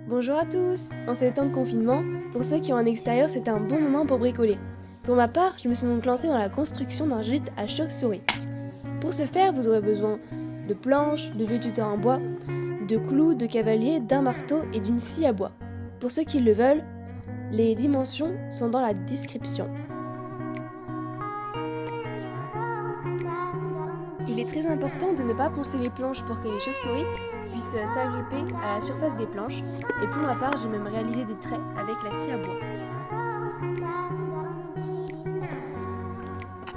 Bonjour à tous! En ces temps de confinement, pour ceux qui ont un extérieur, c'est un bon moment pour bricoler. Pour ma part, je me suis donc lancée dans la construction d'un gîte à chauve-souris. Pour ce faire, vous aurez besoin de planches, de vieux tuteurs en bois, de clous, de cavaliers, d'un marteau et d'une scie à bois. Pour ceux qui le veulent, les dimensions sont dans la description. Il est très important de ne pas poncer les planches pour que les chauves-souris puissent s'agripper à la surface des planches, et pour ma part, j'ai même réalisé des traits avec la scie à bois.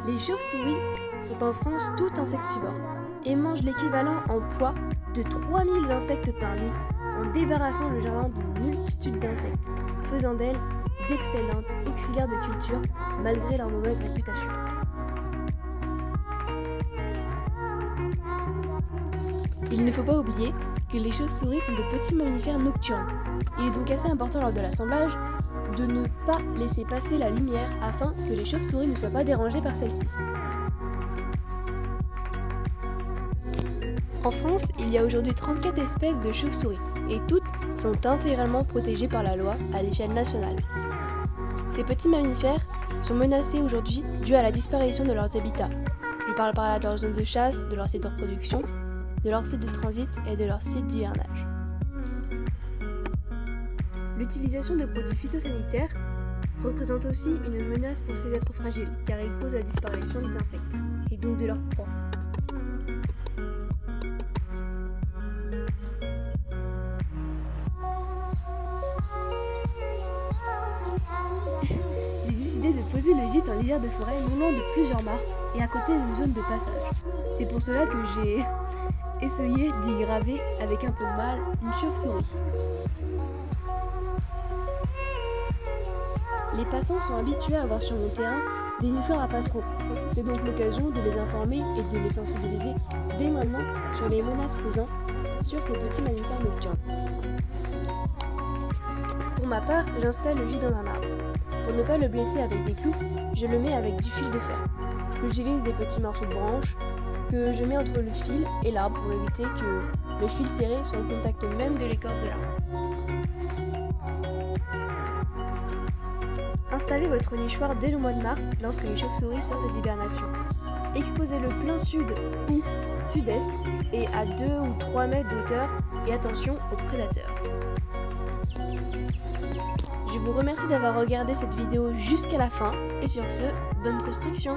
Les chauves-souris sont en France toutes insectivores et mangent l'équivalent en poids de 3000 insectes par nuit en débarrassant le jardin d'une multitude d'insectes, faisant d'elles d'excellentes auxiliaires de culture malgré leur mauvaise réputation. Il ne faut pas oublier que les chauves-souris sont de petits mammifères nocturnes. Il est donc assez important lors de l'assemblage de ne pas laisser passer la lumière afin que les chauves-souris ne soient pas dérangées par celle-ci. En France, il y a aujourd'hui 34 espèces de chauves-souris et toutes sont intégralement protégées par la loi à l'échelle nationale. Ces petits mammifères sont menacés aujourd'hui dû à la disparition de leurs habitats. Je parle par là de leurs zones de chasse, de leurs sites de reproduction, de leurs sites de transit et de leurs sites d'hivernage. L'utilisation de produits phytosanitaires représente aussi une menace pour ces êtres fragiles, car ils causent la disparition des insectes, et donc de leurs proies. J'ai décidé de poser le gîte en lisière de forêt non loin de plusieurs mares et à côté d'une zone de passage. C'est pour cela que j'ai essayé d'y graver, avec un peu de mal, une chauve-souris. Les passants sont habitués à voir sur mon terrain des nichoirs à passereaux. C'est donc l'occasion de les informer et de les sensibiliser dès maintenant sur les menaces pesant sur ces petits mammifères nocturnes. Pour ma part, j'installe le gîte dans un arbre. Pour ne pas le blesser avec des clous, je le mets avec du fil de fer. J'utilise des petits morceaux de branches que je mets entre le fil et l'arbre pour éviter que le fil serré soit au contact même de l'écorce de l'arbre. Installez votre nichoir dès le mois de mars lorsque les chauves-souris sortent d'hibernation. Exposez-le plein sud ou sud-est et à 2 ou 3 mètres d'hauteur et attention aux prédateurs. Je vous remercie d'avoir regardé cette vidéo jusqu'à la fin et sur ce, bonne construction!